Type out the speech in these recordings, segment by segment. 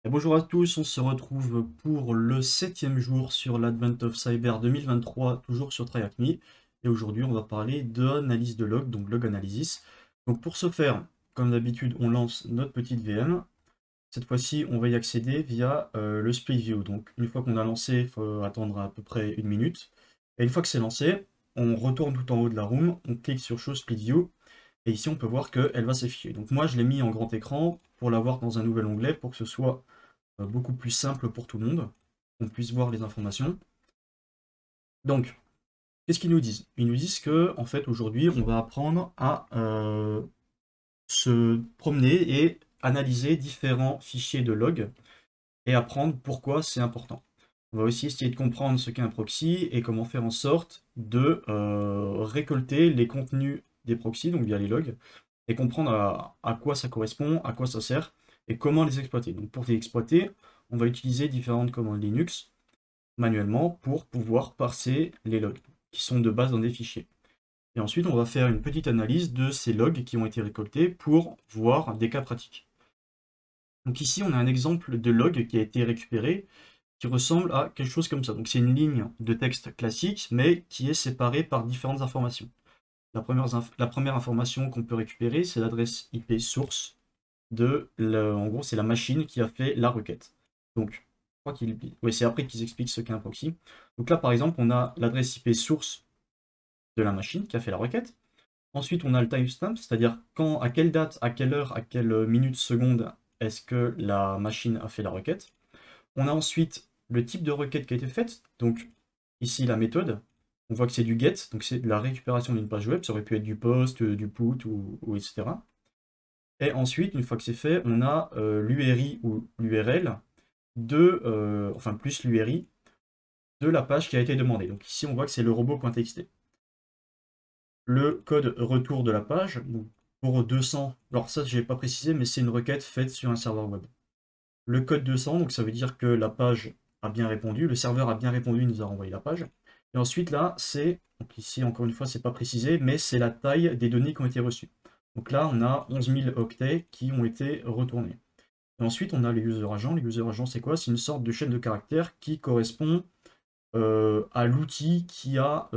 Et bonjour à tous, on se retrouve pour le 7e jour sur l'Advent of Cyber 2023, toujours sur TryHackMe. Et aujourd'hui, on va parler d'analyse de log, donc log analysis. Donc pour ce faire, comme d'habitude, on lance notre petite VM. Cette fois-ci, on va y accéder via le split view. Donc une fois qu'on a lancé, il faut attendre à peu près une minute. Et une fois que c'est lancé, on retourne tout en haut de la room, on clique sur Show Split View. Et ici, on peut voir qu'elle va s'afficher. Donc moi, je l'ai mis en grand écran pour l'avoir dans un nouvel onglet pour que ce soit beaucoup plus simple pour tout le monde, qu'on puisse voir les informations. Donc, qu'est-ce qu'ils nous disent? Ils nous disent que, en fait, aujourd'hui, on va apprendre à se promener et analyser différents fichiers de log et apprendre pourquoi c'est important. On va aussi essayer de comprendre ce qu'est un proxy et comment faire en sorte de récolter les contenus des proxys, donc via les logs, et comprendre à quoi ça correspond, à quoi ça sert, et comment les exploiter. Donc pour les exploiter, on va utiliser différentes commandes Linux manuellement pour pouvoir parser les logs, qui sont de base dans des fichiers. Et ensuite, on va faire une petite analyse de ces logs qui ont été récoltés pour voir des cas pratiques. Donc ici, on a un exemple de log qui a été récupéré, qui ressemble à quelque chose comme ça. Donc c'est une ligne de texte classique, mais qui est séparée par différentes informations. La première information qu'on peut récupérer, c'est l'adresse IP source en gros, c'est la machine qui a fait la requête. Donc, je crois c'est après qu'ils expliquent ce qu'est un proxy. Donc là, par exemple, on a l'adresse IP source de la machine qui a fait la requête. Ensuite, on a le timestamp, c'est-à-dire à quelle date, à quelle heure, à quelle minute, seconde est-ce que la machine a fait la requête. On a ensuite le type de requête qui a été faite. Donc, ici, la méthode. On voit que c'est du get, donc c'est de la récupération d'une page web. Ça aurait pu être du post, du put, ou etc. Et ensuite, une fois que c'est fait, on a l'URI ou l'URL enfin plus l'URI de la page qui a été demandée. Donc ici, on voit que c'est le robot.txt. Le code retour de la page, donc pour 200, alors ça, je n'ai pas précisé, mais c'est une requête faite sur un serveur web. Le code 200, donc ça veut dire que la page a bien répondu, le serveur a bien répondu, il nous a renvoyé la page. Et ensuite, là, donc ici, encore une fois, c'est pas précisé, mais c'est la taille des données qui ont été reçues. Donc là, on a 11 000 octets qui ont été retournés. Et ensuite, on a les user agents. Les user agents, c'est quoi? C'est une sorte de chaîne de caractères qui correspond à l'outil qui a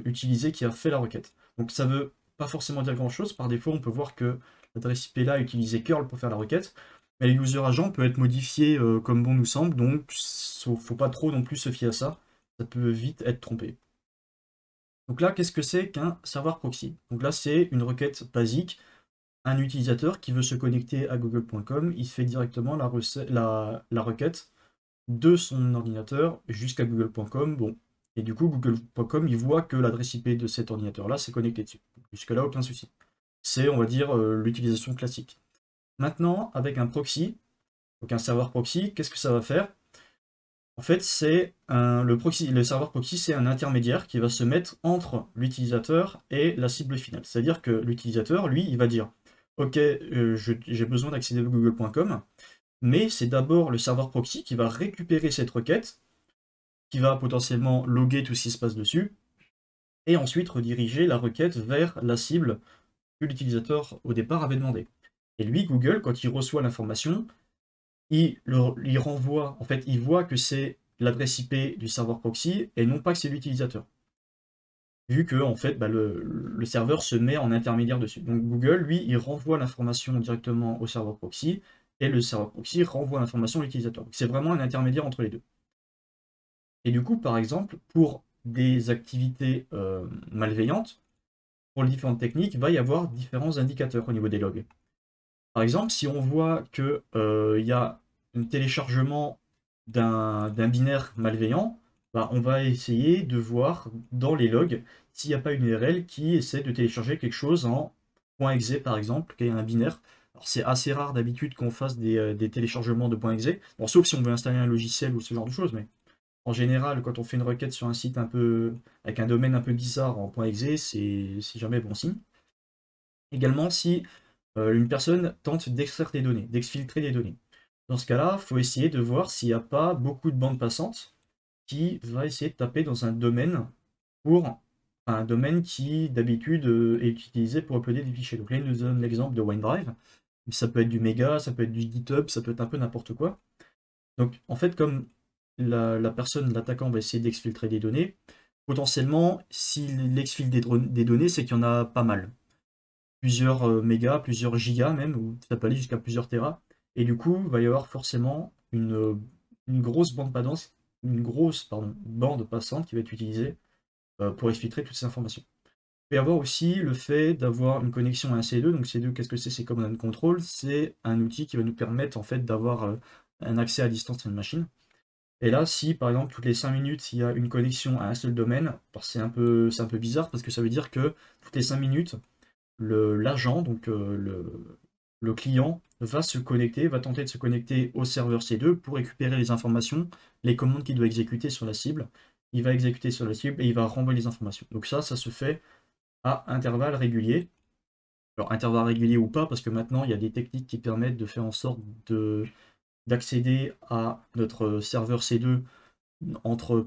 utilisé, qui a fait la requête. Donc ça veut pas forcément dire grand-chose. Par défaut, on peut voir que l'adresse IP là a utilisé curl pour faire la requête. Mais les user agents peut être modifié comme bon nous semble, donc faut pas trop non plus se fier à ça. Ça peut vite être trompé. Donc là, qu'est-ce que c'est qu'un serveur proxy? Donc là, c'est une requête basique. Un utilisateur qui veut se connecter à google.com, il fait directement la requête de son ordinateur jusqu'à google.com. Bon. Et du coup, google.com, il voit que l'adresse IP de cet ordinateur-là s'est connecté dessus. Jusque-là, aucun souci. C'est, on va dire, l'utilisation classique. Maintenant, avec un proxy, donc un serveur proxy, qu'est-ce que ça va faire? En fait, le serveur proxy, c'est un intermédiaire qui va se mettre entre l'utilisateur et la cible finale. C'est-à-dire que l'utilisateur, lui, il va dire, OK, j'ai besoin d'accéder à google.com, mais c'est d'abord le serveur proxy qui va récupérer cette requête, qui va potentiellement loguer tout ce qui se passe dessus, et ensuite rediriger la requête vers la cible que l'utilisateur au départ avait demandé. Et lui, Google, quand il reçoit l'information, il renvoie, en fait, il voit que c'est l'adresse IP du serveur proxy et non pas que c'est l'utilisateur. Vu que en fait, le serveur se met en intermédiaire dessus. Donc Google, lui, il renvoie l'information directement au serveur proxy et le serveur proxy renvoie l'information à l'utilisateur. C'est vraiment un intermédiaire entre les deux. Et du coup, par exemple, pour des activités malveillantes, pour les différentes techniques, il va y avoir différents indicateurs au niveau des logs. Par exemple, si on voit qu'il y a un téléchargement d'un binaire malveillant, on va essayer de voir dans les logs s'il n'y a pas une URL qui essaie de télécharger quelque chose en .exe par exemple, qui est un binaire. Alors c'est assez rare d'habitude qu'on fasse des téléchargements de .exe, bon, sauf si on veut installer un logiciel ou ce genre de choses, mais en général, quand on fait une requête sur un site un peu avec un domaine un peu bizarre en .exe, c'est jamais bon signe. Également, si une personne tente d'extraire des données, d'exfiltrer des données. Dans ce cas-là, il faut essayer de voir s'il n'y a pas beaucoup de bandes passantes qui va essayer de taper dans un domaine qui d'habitude est utilisé pour uploader des fichiers. Donc là, il nous donne l'exemple de OneDrive. Ça peut être du Mega, ça peut être du GitHub, ça peut être un peu n'importe quoi. Donc en fait, comme la personne, l'attaquant va essayer d'exfiltrer des données, potentiellement, s'il exfile des données, c'est qu'il y en a pas mal. Plusieurs mégas, plusieurs gigas même, ou ça peut aller jusqu'à plusieurs téras. Et du coup, il va y avoir forcément une grosse bande passante, une grosse pardon, bande passante qui va être utilisée pour exfiltrer toutes ces informations. Il peut y avoir aussi le fait d'avoir une connexion à un C2. Donc C2, qu'est-ce que c'est? C'est Command and Control. C'est un outil qui va nous permettre en fait d'avoir un accès à distance à une machine. Et là, si par exemple toutes les 5 minutes il y a une connexion à un seul domaine, alors c'est un peu bizarre parce que ça veut dire que toutes les 5 minutes, l'agent, donc le client, va se connecter, va tenter de se connecter au serveur C2 pour récupérer les informations, les commandes qu'il doit exécuter sur la cible. Il va exécuter sur la cible et il va renvoyer les informations. Donc ça se fait à intervalles réguliers. Alors intervalles réguliers ou pas, parce que maintenant il y a des techniques qui permettent de faire en sorte d'accéder à notre serveur C2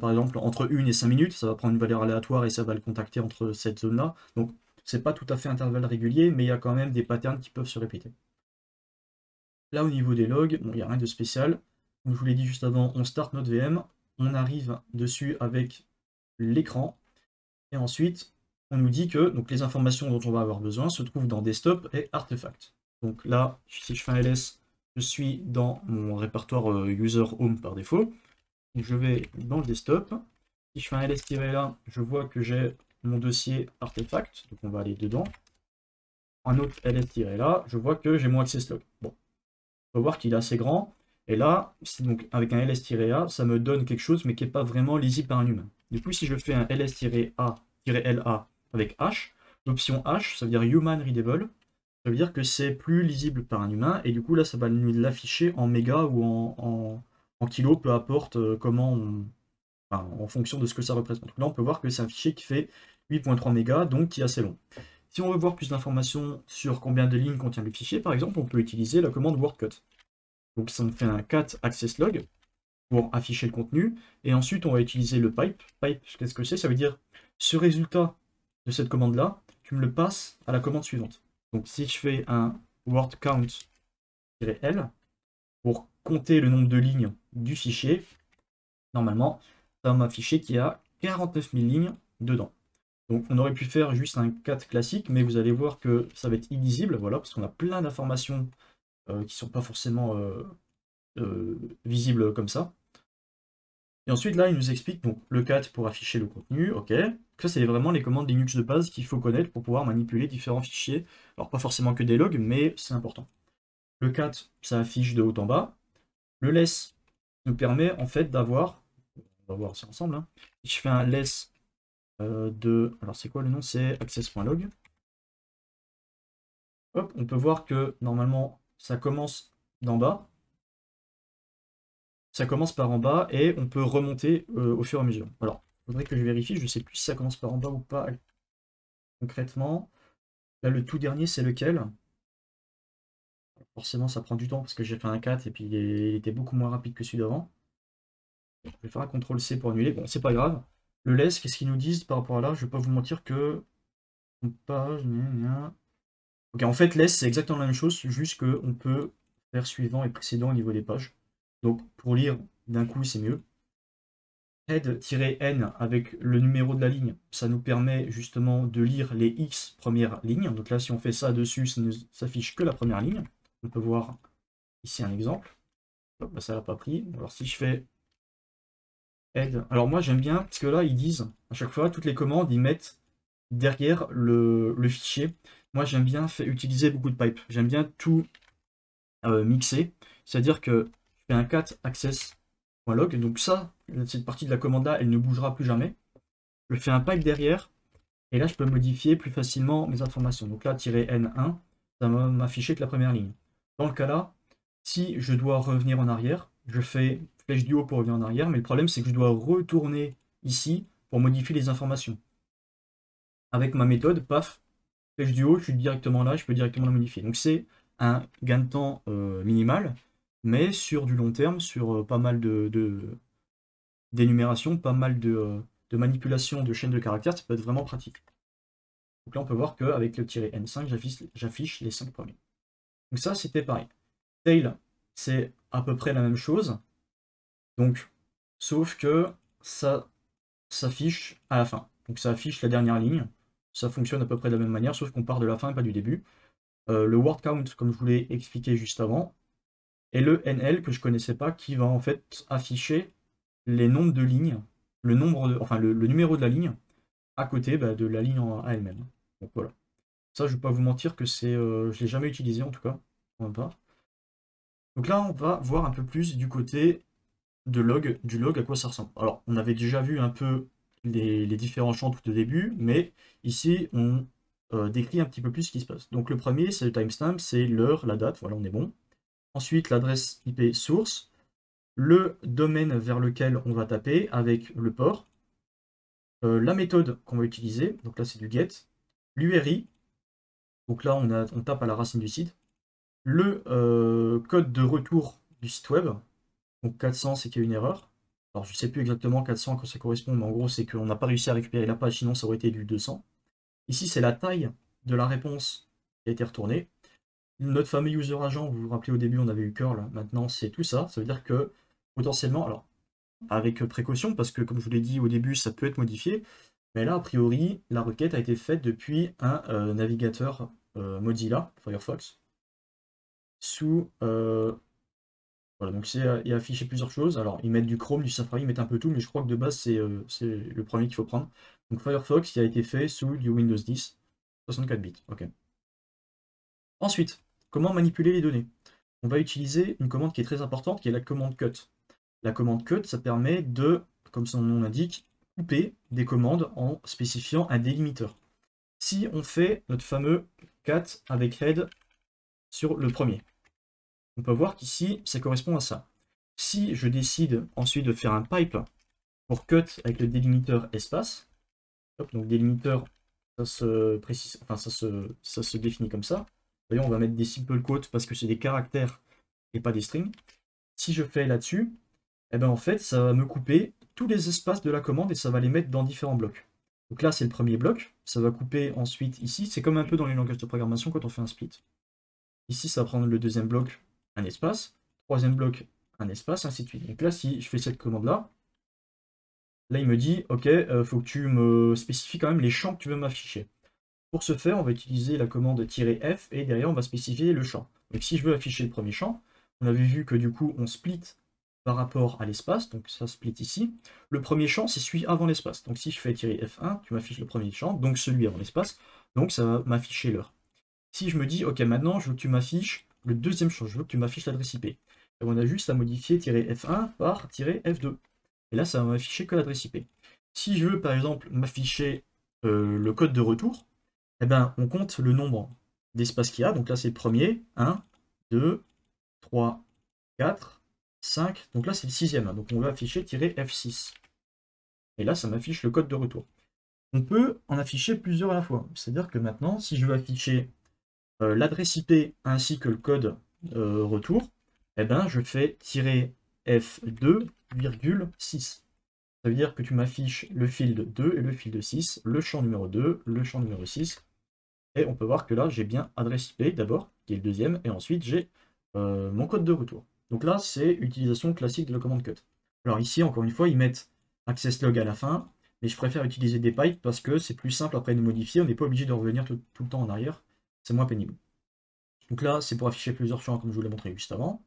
par exemple, entre 1 et 5 minutes, ça va prendre une valeur aléatoire et ça va le contacter entre cette zone-là. Donc, c'est pas tout à fait intervalle régulier, mais il y a quand même des patterns qui peuvent se répéter. Là, au niveau des logs, bon, il n'y a rien de spécial. Comme je vous l'ai dit juste avant, on start notre VM, on arrive dessus avec l'écran, et ensuite, on nous dit que donc, les informations dont on va avoir besoin se trouvent dans Desktop et Artefact. Donc là, si je fais un ls, je suis dans mon répertoire User Home par défaut. Je vais dans le desktop. Si je fais un ls-là, je vois que j'ai mon dossier artefact, donc on va aller dedans. Un autre ls-là, je vois que j'ai mon access log. Bon, on peut voir qu'il est assez grand. Et là, donc avec un ls-a, ça me donne quelque chose, mais qui n'est pas vraiment lisible par un humain. Du coup, si je fais un ls-a-la avec h, l'option h, ça veut dire human readable, ça veut dire que c'est plus lisible par un humain, et du coup là, ça va nous l'afficher en méga ou en kilo, peu importe comment en fonction de ce que ça représente. Donc là, on peut voir que c'est un fichier qui fait 8.3 mégas, donc qui est assez long. Si on veut voir plus d'informations sur combien de lignes contient le fichier, par exemple, on peut utiliser la commande wordcut. Donc ça me fait un cat access log pour afficher le contenu, et ensuite on va utiliser le pipe. Pipe, qu'est-ce que c'est? Ça veut dire ce résultat de cette commande-là, tu me le passes à la commande suivante. Donc si je fais un word count-l pour compter le nombre de lignes du fichier, normalement, ça va m'afficher qu'il y a 49 000 lignes dedans. Donc on aurait pu faire juste un cat classique, mais vous allez voir que ça va être illisible, voilà, parce qu'on a plein d'informations qui ne sont pas forcément visibles comme ça. Et ensuite là, il nous explique donc le cat pour afficher le contenu, ok. Ça c'est vraiment les commandes Linux de base qu'il faut connaître pour pouvoir manipuler différents fichiers. Alors pas forcément que des logs, mais c'est important. Le cat, ça affiche de haut en bas. Le less nous permet en fait d'avoir, on va voir ça ensemble, hein. Si je fais un less alors c'est quoi le nom? C'est access.log. Hop, on peut voir que normalement ça commence d'en bas. Ça commence par en bas et on peut remonter au fur et à mesure. Alors, il faudrait que je vérifie, je ne sais plus si ça commence par en bas ou pas concrètement. Là, le tout dernier, c'est lequel? Forcément, ça prend du temps parce que j'ai fait un 4 et puis il était beaucoup moins rapide que celui d'avant. Je vais faire un CTRL-C pour annuler. Bon, c'est pas grave. Le less, qu'est-ce qu'ils nous disent par rapport à là? Je vais pas vous mentir que... Page, ok, en fait, less, c'est exactement la même chose, juste qu'on peut faire suivant et précédent au niveau des pages. Donc, pour lire d'un coup, c'est mieux. Head-n avec le numéro de la ligne, ça nous permet justement de lire les X premières lignes. Donc là, si on fait ça dessus, ça ne s'affiche que la première ligne. On peut voir ici un exemple. Hop, bah, ça l'a pas pris. Alors si je fais head, alors moi j'aime bien, parce que là ils disent, à chaque fois, toutes les commandes, ils mettent derrière le fichier. Moi j'aime bien utiliser beaucoup de pipes. J'aime bien tout mixer. C'est-à-dire que je fais un cat access.log. Donc ça, cette partie de la commande là, elle ne bougera plus jamais. Je fais un pipe derrière, et là je peux modifier plus facilement mes informations. Donc là, -n1, ça va m'afficher que la première ligne. Dans le cas là, si je dois revenir en arrière, je fais flèche du haut pour revenir en arrière, mais le problème c'est que je dois retourner ici pour modifier les informations. Avec ma méthode, paf, flèche du haut, je suis directement là, je peux directement la modifier. Donc c'est un gain de temps minimal, mais sur du long terme, sur pas mal d'énumération, pas mal de manipulation de chaînes de caractères, ça peut être vraiment pratique. Donc là, on peut voir qu'avec le -n5, j'affiche les 5 premiers. Donc ça, c'était pareil. Tail, c'est à peu près la même chose. Donc, sauf que ça s'affiche à la fin. Donc ça affiche la dernière ligne. Ça fonctionne à peu près de la même manière, sauf qu'on part de la fin et pas du début. Le word count, comme je vous l'ai expliqué juste avant, et le NL que je connaissais pas, qui va en fait afficher les nombres de lignes, le nombre enfin le numéro de la ligne à côté de la ligne à elle-même. Donc voilà. Ça, je ne vais pas vous mentir que je l'ai jamais utilisé en tout cas. On va pas. Donc là, on va voir un peu plus du côté du log, à quoi ça ressemble. Alors, on avait déjà vu un peu les différents champs tout au début, mais ici, on décrit un petit peu plus ce qui se passe. Donc le premier, c'est le timestamp, c'est l'heure, la date, voilà, on est bon. Ensuite, l'adresse IP source, le domaine vers lequel on va taper avec le port, la méthode qu'on va utiliser, donc là c'est du get, l'URI, donc là on tape à la racine du site, le code de retour du site web, donc 400 c'est qu'il y a une erreur. Alors je ne sais plus exactement 400 quand ça correspond, mais en gros c'est qu'on n'a pas réussi à récupérer la page, sinon ça aurait été du 200. Ici c'est la taille de la réponse qui a été retournée. Notre fameux user agent, vous vous rappelez au début on avait eu curl, maintenant c'est tout ça. Ça veut dire que potentiellement, alors avec précaution, parce que comme je vous l'ai dit au début ça peut être modifié, mais là a priori la requête a été faite depuis un navigateur Mozilla, Firefox, sous voilà, donc il a affiché plusieurs choses. Alors, ils mettent du Chrome, du Safari, ils mettent un peu tout, mais je crois que de base, c'est le premier qu'il faut prendre. Donc, Firefox qui a été fait sous du Windows 10, 64 bits. Ok. Ensuite, comment manipuler les données? On va utiliser une commande qui est très importante, qui est la commande cut. La commande cut, ça permet de, comme son nom l'indique, couper des commandes en spécifiant un délimiteur. Si on fait notre fameux cat avec head sur le premier, on peut voir qu'ici, ça correspond à ça. Si je décide ensuite de faire un pipe pour cut avec le délimiteur espace, hop, donc délimiteur, ça se précise, enfin ça se définit comme ça. D'ailleurs, on va mettre des simple quotes parce que c'est des caractères et pas des strings. Si je fais là-dessus, eh ben en fait, ça va me couper tous les espaces de la commande et ça va les mettre dans différents blocs. Donc là, c'est le premier bloc. Ça va couper ensuite ici. C'est comme un peu dans les langages de programmation quand on fait un split. Ici, ça va prendre le deuxième bloc, un espace. Troisième bloc, un espace, ainsi de suite. Donc là, si je fais cette commande-là, là, il me dit, OK, faut que tu me spécifies quand même les champs que tu veux m'afficher. Pour ce faire, on va utiliser la commande -f et derrière, on va spécifier le champ. Donc si je veux afficher le premier champ, on avait vu que du coup, on split par rapport à l'espace, donc ça split ici. Le premier champ, c'est celui avant l'espace. Donc si je fais -f1, tu m'affiches le premier champ, donc celui avant l'espace, donc ça va m'afficher l'heure. Si je me dis, OK, maintenant, je veux que tu m'affiches le deuxième champ, je veux que tu m'affiches l'adresse IP. Et on a juste à modifier -f1 par -f2. Et là, ça va m'afficher que l'adresse IP. Si je veux, par exemple, m'afficher le code de retour, eh ben, on compte le nombre d'espaces qu'il y a. Donc là, c'est le premier. 1, 2, 3, 4, 5. Donc là, c'est le sixième. Donc on va afficher -f6. Et là, ça m'affiche le code de retour. On peut en afficher plusieurs à la fois. C'est-à-dire que maintenant, si je veux afficher l'adresse IP ainsi que le code retour, eh ben, je fais -f2,6. Ça veut dire que tu m'affiches le field 2 et le field 6, le champ numéro 2, le champ numéro 6. Et on peut voir que là, j'ai bien adresse IP d'abord, qui est le deuxième, et ensuite j'ai mon code de retour. Donc là, c'est utilisation classique de la commande cut. Alors ici, encore une fois, ils mettent access log à la fin, mais je préfère utiliser des pipes parce que c'est plus simple après de modifier, on n'est pas obligé de revenir tout le temps en arrière, c'est moins pénible. Donc là, c'est pour afficher plusieurs champs comme je vous l'ai montré juste avant.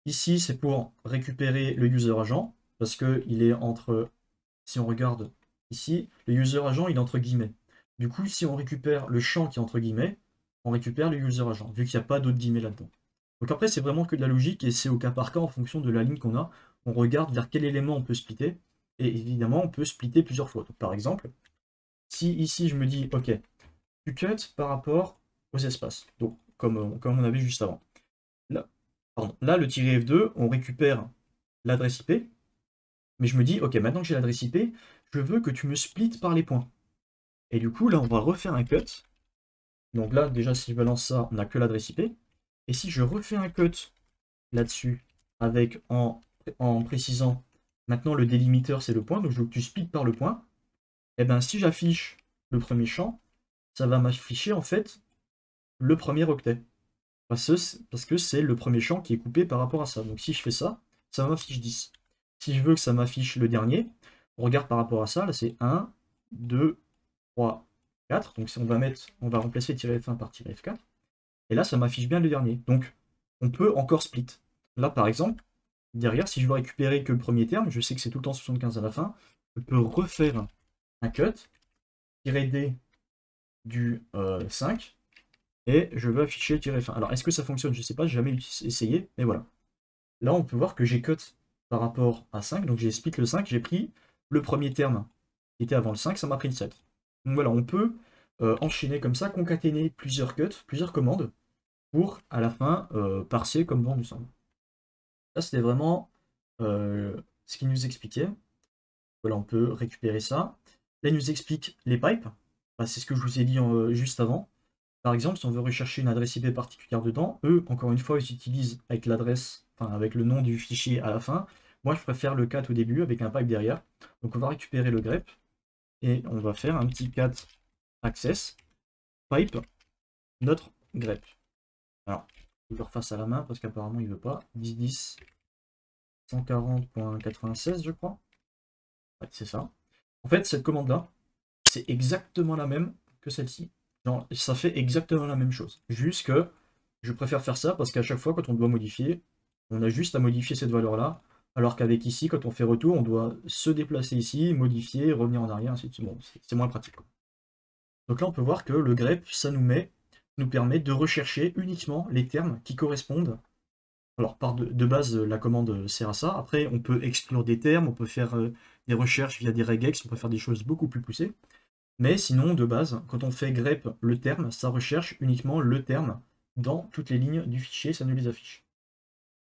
Ici, c'est pour récupérer le user agent, parce qu'il est entre, si on regarde ici, le user agent, il est entre guillemets. Du coup, si on récupère le champ qui est entre guillemets, on récupère le user agent, vu qu'il n'y a pas d'autres guillemets là-dedans. Donc après, c'est vraiment que de la logique, et c'est au cas par cas en fonction de la ligne qu'on a. On regarde vers quel élément on peut splitter, et évidemment, on peut splitter plusieurs fois. Donc, par exemple, si ici je me dis, ok, tu cut par rapport aux espaces, donc comme on avait juste avant. Là, pardon, là le -f2, on récupère l'adresse IP, mais je me dis, ok, maintenant que j'ai l'adresse IP, je veux que tu me splittes par les points. Et du coup, là, on va refaire un cut. Donc là, déjà, si je balance ça, on n'a que l'adresse IP. Et si je refais un cut là-dessus, avec en précisant, maintenant le délimiteur, c'est le point, donc je veux que tu splittes par le point, et bien si j'affiche le premier champ, ça va m'afficher en fait le premier octet. Parce que c'est le premier champ qui est coupé par rapport à ça. Donc si je fais ça, ça m'affiche 10. Si je veux que ça m'affiche le dernier, on regarde par rapport à ça, là c'est 1, 2, 3, 4. Donc si on va remplacer -f1 par -f4. Et là, ça m'affiche bien le dernier. Donc, on peut encore split. Là, par exemple, derrière, si je veux récupérer que le premier terme, je sais que c'est tout le temps 75 à la fin, je peux refaire un cut, tirer D du 5, et je veux afficher le -fin. Alors, est-ce que ça fonctionne? Je ne sais pas, j'ai jamais essayé, mais voilà. Là, on peut voir que j'ai cut par rapport à 5, donc j'ai split le 5, j'ai pris le premier terme qui était avant le 5, ça m'a pris le 7. Donc voilà, on peut enchaîner comme ça, concaténer plusieurs cuts, plusieurs commandes, pour à la fin parser comme bon nous semble. Ça, c'était vraiment ce qu'il nous expliquait. Voilà, on peut récupérer ça. Là, il nous explique les pipes. Bah, c'est ce que je vous ai dit juste avant. Par exemple, si on veut rechercher une adresse IP particulière dedans, eux, encore une fois, ils utilisent avec l'adresse, enfin avec le nom du fichier à la fin. Moi, je préfère le cat au début avec un pipe derrière. Donc, on va récupérer le grep et on va faire un petit cat access pipe notre grep. Alors, je le refasse à la main parce qu'apparemment il veut pas. 10.10 140.96 je crois. Ouais, c'est ça. En fait, cette commande-là, c'est exactement la même que celle-ci. Ça fait exactement la même chose. Juste que je préfère faire ça parce qu'à chaque fois, quand on doit modifier, on a juste à modifier cette valeur-là. Alors qu'avec ici, quand on fait retour, on doit se déplacer ici, modifier, revenir en arrière, ainsi de suite. Bon, c'est moins pratique, quoi. Donc là, on peut voir que le grep, ça nous permet de rechercher uniquement les termes qui correspondent. Alors, de base, la commande sert à ça. Après, on peut exclure des termes, on peut faire des recherches via des regex, on peut faire des choses beaucoup plus poussées. Mais sinon, de base, quand on fait grep le terme, ça recherche uniquement le terme dans toutes les lignes du fichier, ça nous les affiche.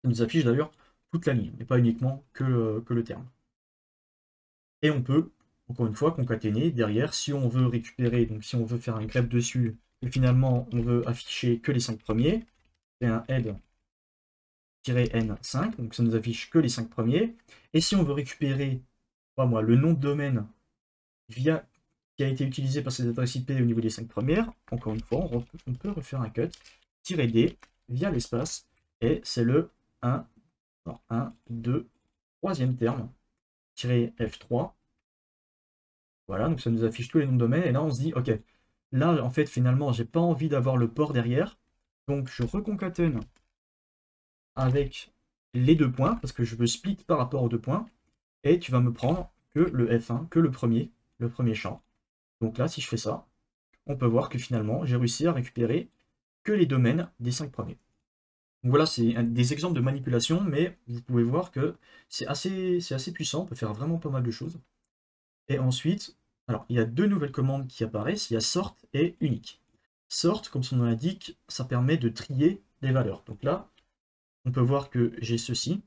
Ça nous affiche d'ailleurs toute la ligne, et pas uniquement que le terme. Et on peut, encore une fois, concaténer derrière, si on veut récupérer, donc si on veut faire un grep dessus, et finalement on veut afficher que les 5 premiers, c'est un head-n5, donc ça nous affiche que les 5 premiers. Et si on veut récupérer, pas moi, le nom de domaine qui a été utilisé par ces adresses IP au niveau des 5 premières, encore une fois, on peut refaire un cut, -d via l'espace, et c'est le 1, 2, 3e terme, -f3. Voilà, donc ça nous affiche tous les noms de domaine, et là on se dit, ok, là en fait finalement j'ai pas envie d'avoir le port derrière, donc je reconcatène avec les 2 points, parce que je veux split par rapport aux 2 points, et tu vas me prendre que le F1, que le premier champ. Donc là, si je fais ça, on peut voir que finalement, j'ai réussi à récupérer que les domaines des 5 premiers. Donc voilà, c'est des exemples de manipulation, mais vous pouvez voir que c'est assez puissant, on peut faire vraiment pas mal de choses. Et ensuite, alors il y a 2 nouvelles commandes qui apparaissent, il y a sort et unique. Sort, comme son nom l'indique, ça permet de trier les valeurs. Donc là, on peut voir que j'ai ceci.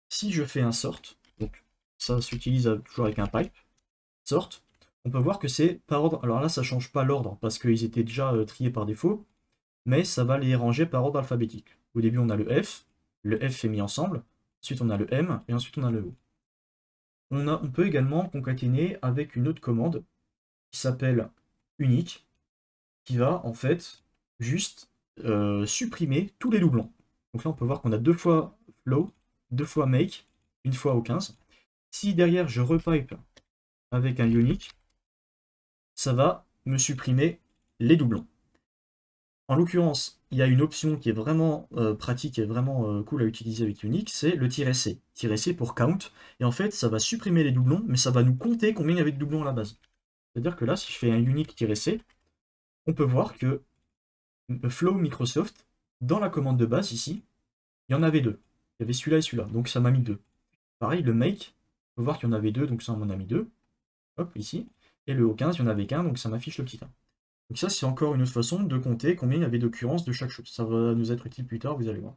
Si je fais un sort, donc ça s'utilise toujours avec un pipe, sort, on peut voir que c'est par ordre. Alors là, ça change pas l'ordre parce qu'ils étaient déjà triés par défaut, mais ça va les ranger par ordre alphabétique. Au début, on a le F est mis ensemble, ensuite on a le M, et ensuite on a le O. On peut également concaténer avec une autre commande qui s'appelle unique, qui va en fait juste supprimer tous les doublons. Donc là, on peut voir qu'on a 2 fois flow, 2 fois make, une fois au 15. Si derrière je repipe avec un unique, ça va me supprimer les doublons. En l'occurrence, il y a une option qui est vraiment pratique et vraiment cool à utiliser avec Unique, c'est le "-c". "-c" pour count, et en fait, ça va supprimer les doublons, mais ça va nous compter combien il y avait de doublons à la base. C'est-à-dire que là, si je fais un unique-c, on peut voir que Flow Microsoft, dans la commande de base ici, il y en avait 2. Il y avait celui-là et celui-là, donc ça m'a mis 2. Pareil, le make, on peut voir qu'il y en avait 2, donc ça m'en a mis 2. Hop, ici. Et le O15, il n'y en avait qu'un, donc ça m'affiche le petit 1. Donc ça, c'est encore une autre façon de compter combien il y avait d'occurrences de chaque chose. Ça va nous être utile plus tard, vous allez voir.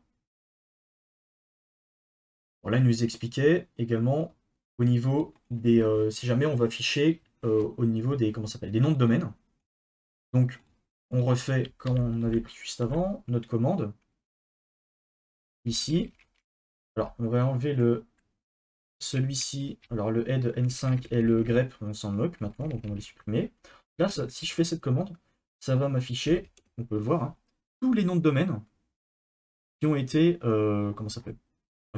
Voilà, il nous expliquait également au niveau des... si jamais on va afficher au niveau des... Comment ça s'appelle? Des noms de domaine. Donc, on refait comme on avait pris juste avant, notre commande. Ici. Alors, on va enlever celui-ci. Alors, le head n5 et le grep, on s'en moque maintenant, donc on va les supprimer. Là, si je fais cette commande, ça va m'afficher, on peut le voir, hein, tous les noms de domaine qui ont été, comment ça s'appelle,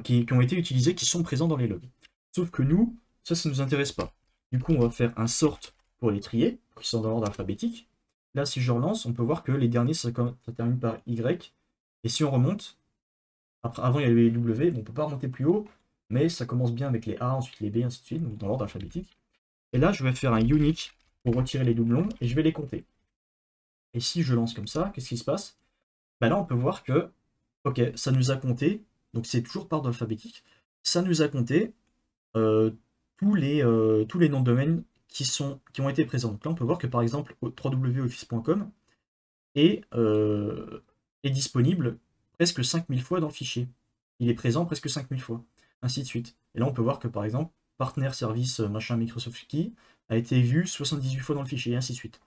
qui ont été utilisés, qui sont présents dans les logs. Sauf que nous, ça ne nous intéresse pas. Du coup, on va faire un sort pour les trier, qui sont dans l'ordre alphabétique. Là, si je relance, on peut voir que les derniers, ça termine par Y. Et si on remonte, avant il y avait les W, bon, on ne peut pas remonter plus haut, mais ça commence bien avec les A, ensuite les B, ainsi de suite, donc dans l'ordre alphabétique. Et là, je vais faire un unique pour retirer les doublons, et je vais les compter. Et si je lance comme ça, qu'est-ce qui se passe? Bah là, on peut voir que, ok, ça nous a compté, donc c'est toujours par ordre alphabétique, ça nous a compté euh, tous les noms de domaine qui ont été présents. Donc là, on peut voir que par exemple, www.office.com est disponible presque 5000 fois dans le fichier. Il est présent presque 5000 fois, ainsi de suite. Et là, on peut voir que par exemple, partenaire service machin Microsoft Key a été vu 78 fois dans le fichier, et ainsi de suite.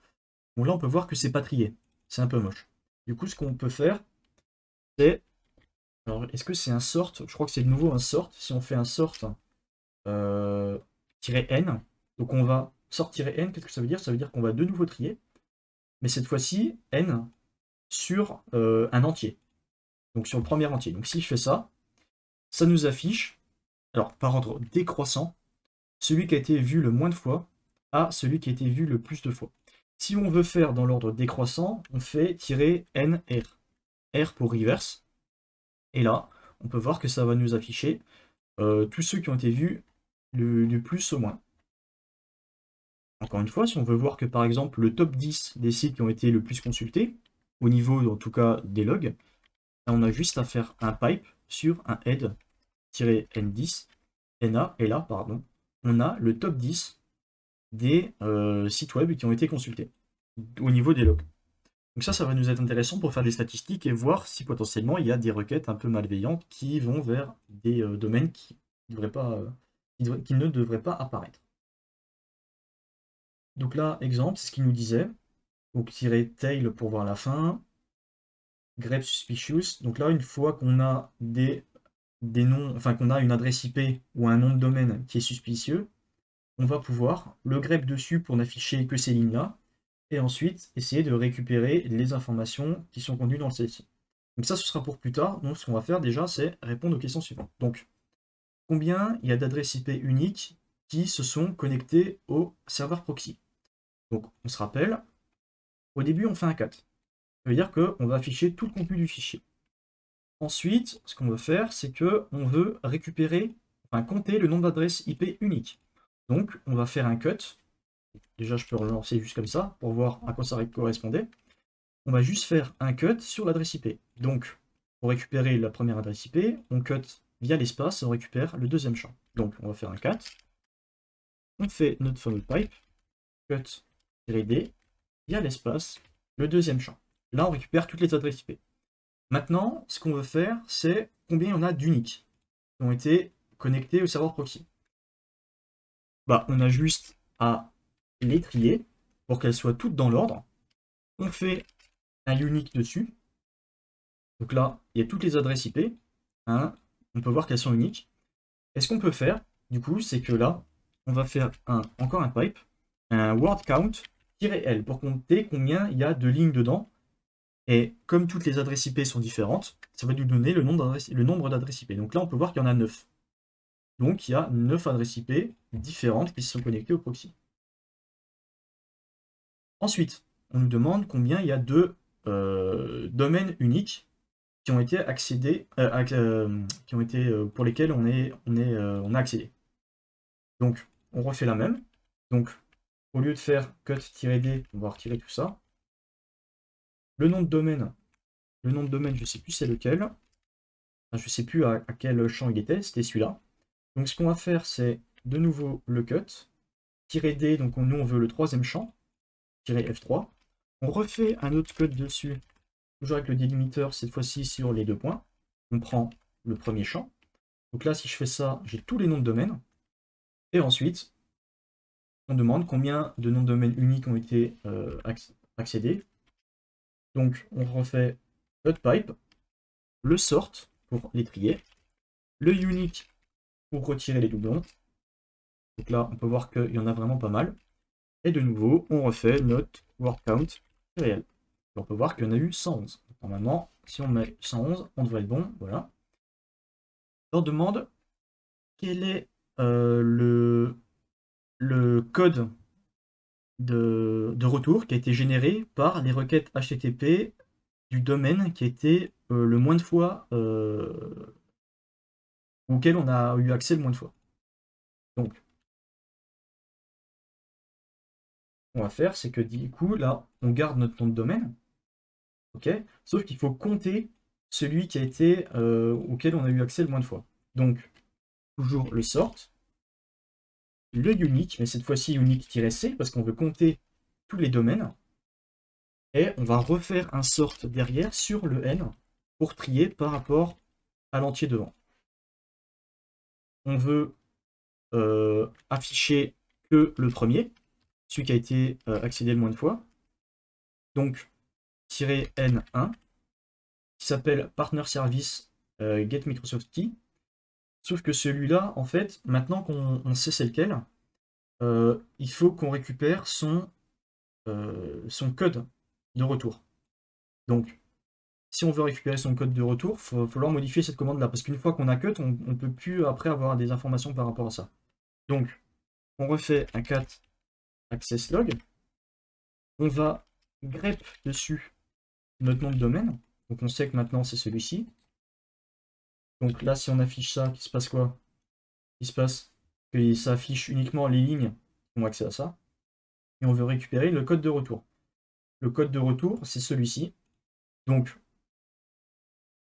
Donc là, on peut voir que c'est pas trié. C'est un peu moche. Du coup, ce qu'on peut faire, c'est... Alors, est-ce que c'est un sort? Je crois que c'est de nouveau un sort. Si on fait un sort -n, donc on va sort-n, qu'est-ce que ça veut dire? Ça veut dire qu'on va de nouveau trier, mais cette fois-ci, n sur un entier. Donc sur le premier entier. Donc si je fais ça, ça nous affiche, alors par ordre décroissant, celui qui a été vu le moins de fois à celui qui a été vu le plus de fois. Si on veut faire dans l'ordre décroissant, on fait -nr. R pour reverse. Et là, on peut voir que ça va nous afficher tous ceux qui ont été vus du plus au moins. Encore une fois, si on veut voir que par exemple le top 10 des sites qui ont été le plus consultés, au niveau en tout cas des logs, on a juste à faire un pipe sur un head-n10, NA, et là, pardon, on a le top 10 des sites web qui ont été consultés au niveau des logs. Donc ça va nous être intéressant pour faire des statistiques et voir si potentiellement il y a des requêtes un peu malveillantes qui vont vers des domaines qui ne devraient pas apparaître. Donc là, exemple, c'est ce qu'il nous disait. Donc -tail pour voir la fin. Grep suspicious. Donc là, une fois qu'on a des noms, enfin qu'on a une adresse IP ou un nom de domaine qui est suspicieux, on va pouvoir le grep dessus pour n'afficher que ces lignes-là, et ensuite essayer de récupérer les informations qui sont contenues dans le CSI. Donc ça, ce sera pour plus tard. Donc ce qu'on va faire déjà, c'est répondre aux questions suivantes. Donc, combien il y a d'adresses IP uniques qui se sont connectées au serveur proxy? Donc on se rappelle, au début on fait un cat. Ça veut dire qu'on va afficher tout le contenu du fichier. Ensuite, ce qu'on veut faire, c'est qu'on veut récupérer, enfin compter le nombre d'adresses IP uniques. Donc on va faire un cut. Déjà, je peux relancer juste comme ça pour voir à quoi ça correspondait. On va juste faire un cut sur l'adresse IP. Donc, pour récupérer la première adresse IP, on cut via l'espace et on récupère le deuxième champ. Donc, on va faire un cat. On fait notre fameux pipe, cut-d, via l'espace, le deuxième champ. Là, on récupère toutes les adresses IP. Maintenant, ce qu'on veut faire, c'est combien il y en a d'uniques qui ont été connectés au serveur proxy. Bah, on a juste à les trier pour qu'elles soient toutes dans l'ordre. On fait un unique dessus. Donc là, il y a toutes les adresses IP. Hein, on peut voir qu'elles sont uniques. Et ce qu'on peut faire, du coup, c'est que là, on va faire encore un pipe, un word count-l pour compter combien il y a de lignes dedans. Et comme toutes les adresses IP sont différentes, ça va nous donner le nombre d'adresses IP. Donc là, on peut voir qu'il y en a 9. Donc il y a 9 adresses IP différentes qui se sont connectées au proxy. Ensuite, on nous demande combien il y a de domaines uniques qui ont été accédés, pour lesquels on a accédé. Donc, on refait la même. Donc, au lieu de faire cut-d, on va retirer tout ça. Le nom de domaine, je ne sais plus c'est lequel. Enfin, je ne sais plus à quel champ il était, c'était celui-là. Donc, ce qu'on va faire, c'est de nouveau le cut. -d, donc nous, on veut le troisième champ. -f3. On refait un autre cut dessus, toujours avec le délimiteur, cette fois-ci sur les 2 points. On prend le premier champ. Donc là, si je fais ça, j'ai tous les noms de domaine. Et ensuite, on demande combien de noms de domaine uniques ont été accédés. Donc, on refait le pipe, le sort pour les trier, le unique pour retirer les doublons. Donc là, on peut voir qu'il y en a vraiment pas mal. Et de nouveau, on refait notre word count réel. On peut voir qu'il y en a eu 111. Normalement, si on met 111, on devrait être bon. Voilà. leur demande quel est le code de retour qui a été généré par les requêtes HTTP du domaine qui a été le moins de fois auquel on a eu accès le moins de fois. Donc, ce qu'on va faire, c'est que du coup, là, on garde notre nom de domaine, ok, sauf qu'il faut compter celui qui a été auquel on a eu accès le moins de fois. Donc, toujours le sort, le unique, mais cette fois-ci unique-c, parce qu'on veut compter tous les domaines, et on va refaire un sort derrière sur le n pour trier par rapport à l'entier devant. On veut afficher que le premier, celui qui a été accédé le moins de fois. Donc, -n1, qui s'appelle Partner Service Get Microsoft Key. Sauf que celui-là, en fait, maintenant qu'on sait c'est lequel, il faut qu'on récupère son code de retour. Donc, si on veut récupérer son code de retour, il va falloir modifier cette commande-là, parce qu'une fois qu'on a cut, on ne peut plus après avoir des informations par rapport à ça. Donc, on refait un cat access log, on va grep dessus notre nom de domaine, donc on sait que maintenant c'est celui-ci. Donc là, si on affiche ça, il se passe quoi? Il se passe que ça affiche uniquement les lignes qui ont accès à ça, et on veut récupérer le code de retour. Le code de retour, c'est celui-ci. Donc,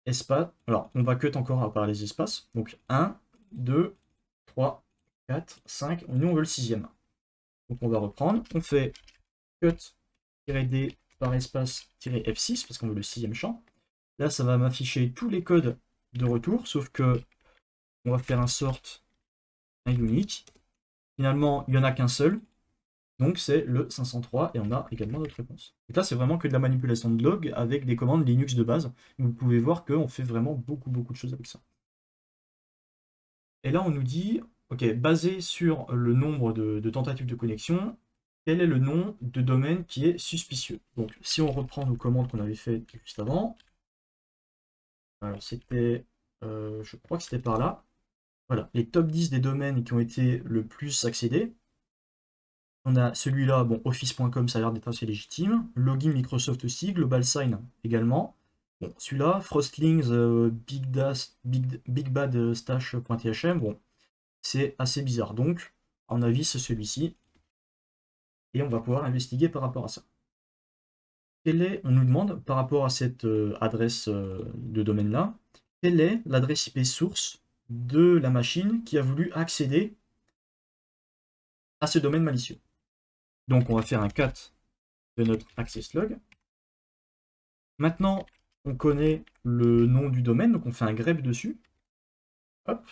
espace. Alors, on va cut encore par les espaces. Donc, 1, 2, 3, 4, 5. Nous, on veut le sixième. Donc, on va reprendre. On fait cut-d par espace-f6 parce qu'on veut le sixième champ. Là, ça va m'afficher tous les codes de retour, sauf que on va faire un sort, un unique. Finalement, il n'y en a qu'un seul. Donc c'est le 503 et on a également notre réponse. Et là, c'est vraiment que de la manipulation de log avec des commandes Linux de base. Vous pouvez voir qu'on fait vraiment beaucoup de choses avec ça. Et là, on nous dit, ok, basé sur le nombre de tentatives de connexion, quel est le nom de domaine qui est suspicieux? Donc, si on reprend nos commandes qu'on avait faites juste avant, alors c'était, je crois que c'était par là. Voilà, les top 10 des domaines qui ont été le plus accédés. On a celui-là, bon, office.com, ça a l'air d'être assez légitime. Login Microsoft aussi, Global Sign également. Bon, celui-là, Frostlings, Big Bad Stash.thm, bon, c'est assez bizarre. Donc, à mon avis, c'est celui-ci. Et on va pouvoir investiguer par rapport à ça. On nous demande, par rapport à cette adresse de domaine-là, quelle est l'adresse IP source de la machine qui a voulu accéder à ce domaine malicieux. Donc, on va faire un cat de notre access log. Maintenant, on connaît le nom du domaine, donc on fait un grep dessus. Hop.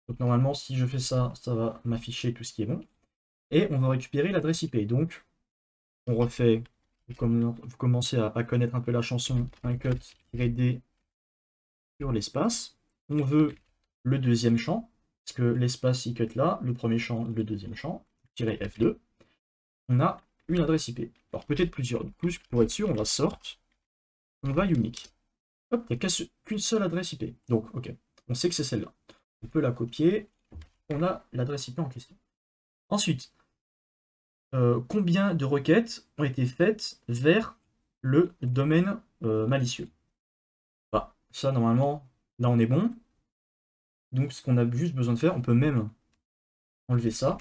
Donc normalement, si je fais ça, ça va m'afficher tout ce qui est bon. Et on va récupérer l'adresse IP. Donc, on refait, vous commencez à connaître un peu la chanson, un cut-d sur l'espace. On veut le deuxième champ, parce que l'espace il cut là, le premier champ, le deuxième champ, -f2. On a une adresse IP. Alors peut-être plusieurs. Du coup, pour être sûr, on va sort, on va unique. Hop, il n'y a qu'une seule adresse IP. Donc, ok, on sait que c'est celle-là. On peut la copier. On a l'adresse IP en question. Ensuite, combien de requêtes ont été faites vers le domaine malicieux? Bah, ça, normalement, là, on est bon. Donc, ce qu'on a juste besoin de faire, on peut même enlever ça,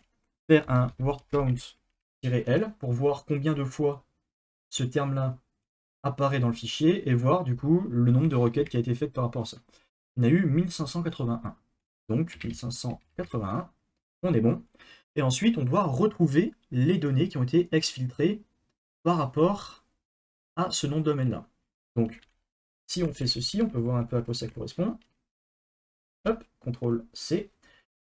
faire un word count-l pour voir combien de fois ce terme-là apparaît dans le fichier et voir, du coup, le nombre de requêtes qui a été fait par rapport à ça. On a eu 1581. Donc 1581, on est bon. Et ensuite, on doit retrouver les données qui ont été exfiltrées par rapport à ce nom de domaine-là. Donc, si on fait ceci, on peut voir un peu à quoi ça correspond. Hop, CTRL-C.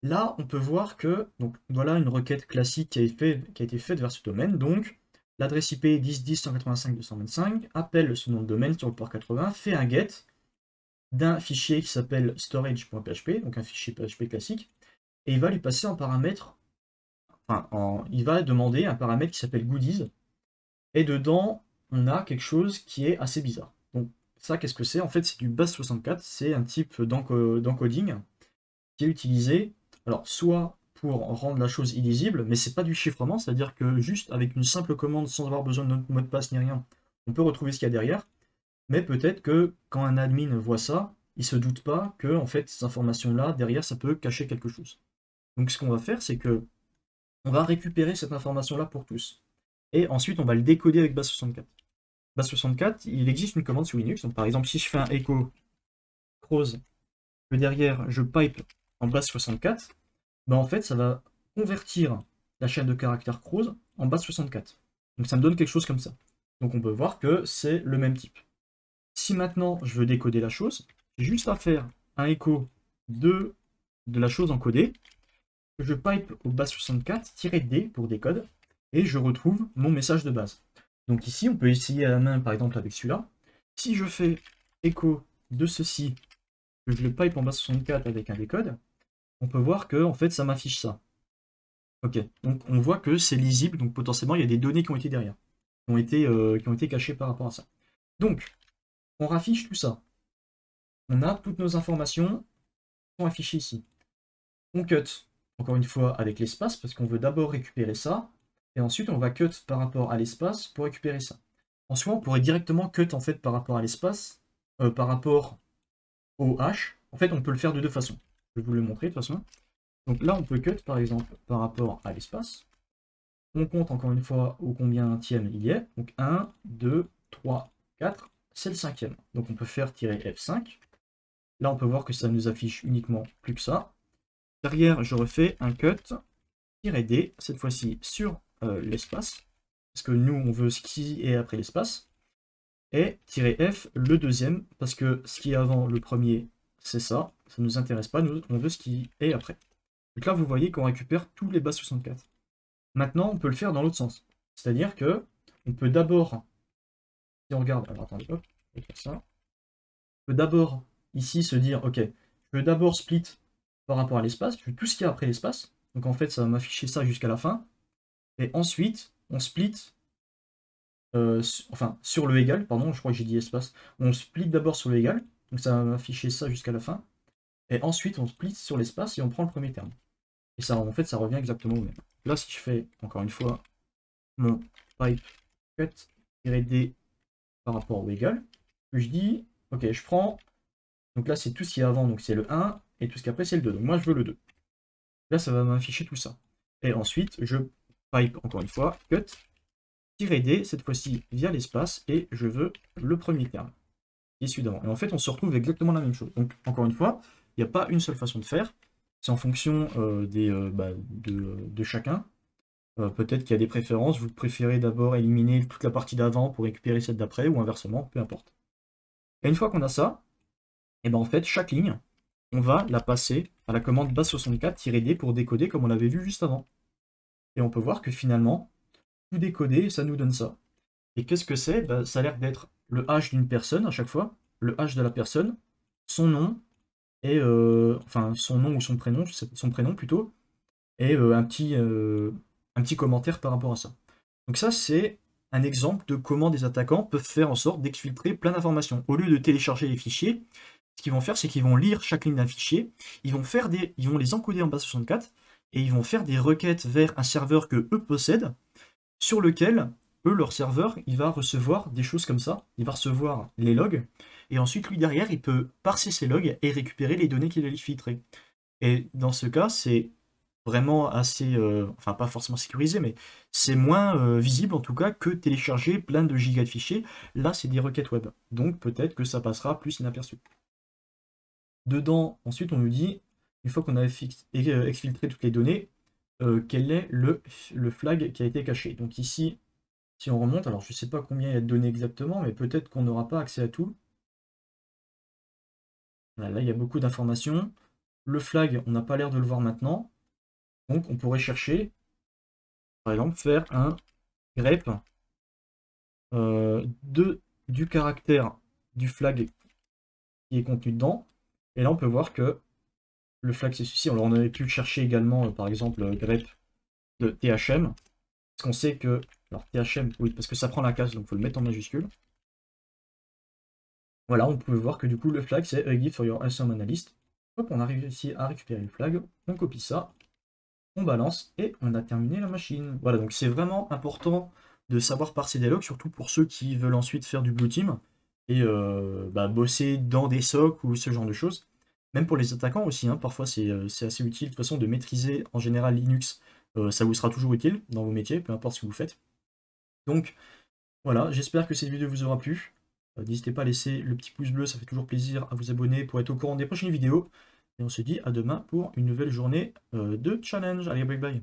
Là, on peut voir que, donc voilà une requête classique qui a été faite vers ce domaine. Donc, l'adresse IP 10.10.185.225 appelle ce nom de domaine sur le port 80, fait un get d'un fichier qui s'appelle storage.php, donc un fichier PHP classique, et il va lui passer un paramètre, il va demander un paramètre qui s'appelle goodies, et dedans, on a quelque chose qui est assez bizarre. Donc ça, qu'est-ce que c'est? En fait, c'est du base64, c'est un type d'encoding qui est utilisé, alors soit pour rendre la chose illisible, mais c'est pas du chiffrement, c'est-à-dire que juste avec une simple commande, sans avoir besoin de notre mot de passe ni rien, on peut retrouver ce qu'il y a derrière, mais peut-être que quand un admin voit ça, il se doute pas que en fait ces informations-là, derrière, ça peut cacher quelque chose. Donc ce qu'on va faire, c'est que on va récupérer cette information-là pour tous. Et ensuite, on va le décoder avec base64. Base64, il existe une commande sous Linux. Donc par exemple, si je fais un echo cross, que derrière je pipe en base64, ben en fait, ça va convertir la chaîne de caractères cross en base64. Donc ça me donne quelque chose comme ça. Donc on peut voir que c'est le même type. Si maintenant je veux décoder la chose, j'ai juste à faire un echo de la chose encodée, je pipe au base64-D pour décode, et je retrouve mon message de base. Donc ici, on peut essayer à la main, par exemple avec celui-là. Si je fais écho de ceci, que je le pipe en base64 avec un décode, on peut voir que en fait ça m'affiche ça. Ok, donc on voit que c'est lisible, donc potentiellement il y a des données qui ont été derrière, qui ont été cachées par rapport à ça. Donc, on raffiche tout ça. On a toutes nos informations qui sont affichées ici. On cut, encore une fois, avec l'espace, parce qu'on veut d'abord récupérer ça, et ensuite on va cut par rapport à l'espace pour récupérer ça. En soi, on pourrait directement cut en fait par rapport à l'espace, par rapport au hash. En fait, on peut le faire de deux façons. Je vais vous le montrer de toute façon. Donc là, on peut cut par exemple par rapport à l'espace. On compte encore une fois au combienième il y est. Donc 1, 2, 3, 4, c'est le cinquième. Donc on peut faire -F5. Là, on peut voir que ça nous affiche uniquement plus que ça. Derrière, je refais un cut-D, cette fois-ci sur l'espace, parce que nous, on veut ce qui est après l'espace, et -F, le deuxième, parce que ce qui est avant le premier, c'est ça, ça ne nous intéresse pas, nous, on veut ce qui est après. Donc là, vous voyez qu'on récupère tous les bases 64. Maintenant, on peut le faire dans l'autre sens. C'est-à-dire que on peut d'abord, si on regarde, alors attendez, hop, je vais faire ça, on peut d'abord ici se dire, ok, je veux d'abord split par rapport à l'espace, je veux tout ce qu'il y a après l'espace, donc en fait ça va m'afficher ça jusqu'à la fin, et ensuite on split, enfin sur le égal, pardon, je crois que j'ai dit espace, on split d'abord sur le égal, donc ça va m'afficher ça jusqu'à la fin, et ensuite on split sur l'espace et on prend le premier terme. Et ça, en fait, ça revient exactement au même. Là, si je fais, encore une fois, mon pipe cut-d par rapport au égal, je dis, ok, je prends, donc là, c'est tout ce qui est avant, donc c'est le 1, et tout ce qui est après, c'est le 2. Donc moi, je veux le 2. Là, ça va m'afficher tout ça. Et ensuite, je pipe, encore une fois, cut-d, cette fois-ci via l'espace, et je veux le premier terme, issu d'avant. Et en fait, on se retrouve exactement la même chose. Donc, encore une fois, il n'y a pas une seule façon de faire. C'est en fonction de chacun. Peut-être qu'il y a des préférences, vous préférez d'abord éliminer toute la partie d'avant pour récupérer celle d'après, ou inversement, peu importe. Et une fois qu'on a ça, et ben en fait, chaque ligne, on va la passer à la commande base64-D pour décoder comme on l'avait vu juste avant. Et on peut voir que finalement, tout décoder, ça nous donne ça. Et qu'est-ce que c'est? Ben, ça a l'air d'être le hash d'une personne à chaque fois, le hash de la personne, son nom, et enfin son nom ou son prénom plutôt, et un petit commentaire par rapport à ça. Donc ça, c'est un exemple de comment des attaquants peuvent faire en sorte d'exfiltrer plein d'informations. Au lieu de télécharger les fichiers, ce qu'ils vont faire, c'est qu'ils vont lire chaque ligne d'un fichier, ils vont les encoder en base 64, et ils vont faire des requêtes vers un serveur que eux possèdent, sur lequel, eux, leur serveur, il va recevoir des choses comme ça, il va recevoir les logs, et ensuite, lui, derrière, il peut parser ces logs et récupérer les données qu'il a filtrées. Et dans ce cas, c'est vraiment assez, enfin pas forcément sécurisé, mais c'est moins visible en tout cas que télécharger plein de gigas de fichiers. Là, c'est des requêtes web, donc peut-être que ça passera plus inaperçu. Dedans, ensuite, on nous dit, une fois qu'on a exfiltré toutes les données, quel est le flag qui a été caché. Donc ici, si on remonte, alors je ne sais pas combien il y a de données exactement, mais peut-être qu'on n'aura pas accès à tout. Voilà, là, il y a beaucoup d'informations. Le flag, on n'a pas l'air de le voir maintenant. Donc on pourrait chercher, par exemple, faire un grep du caractère du flag qui est contenu dedans. Et là, on peut voir que le flag, c'est ceci. Alors, on aurait pu le chercher également, par exemple, grep de THM. Parce qu'on sait que... Alors, THM, oui, parce que ça prend la case, donc il faut le mettre en majuscule. Voilà, on peut voir que du coup, le flag, c'est a gift for your awesome analyst. Hop, on a réussi à récupérer le flag, on copie ça, on balance et on a terminé la machine. Voilà, donc c'est vraiment important de savoir parser des logs, surtout pour ceux qui veulent ensuite faire du blue team et bosser dans des SOC ou ce genre de choses. Même pour les attaquants aussi, hein, parfois c'est assez utile de toute façon de maîtriser en général Linux. Ça vous sera toujours utile dans vos métiers, peu importe ce que vous faites. Donc voilà, j'espère que cette vidéo vous aura plu. N'hésitez pas à laisser le petit pouce bleu, ça fait toujours plaisir, à vous abonner pour être au courant des prochaines vidéos. Et on se dit à demain pour une nouvelle journée de challenge. Allez, bye bye.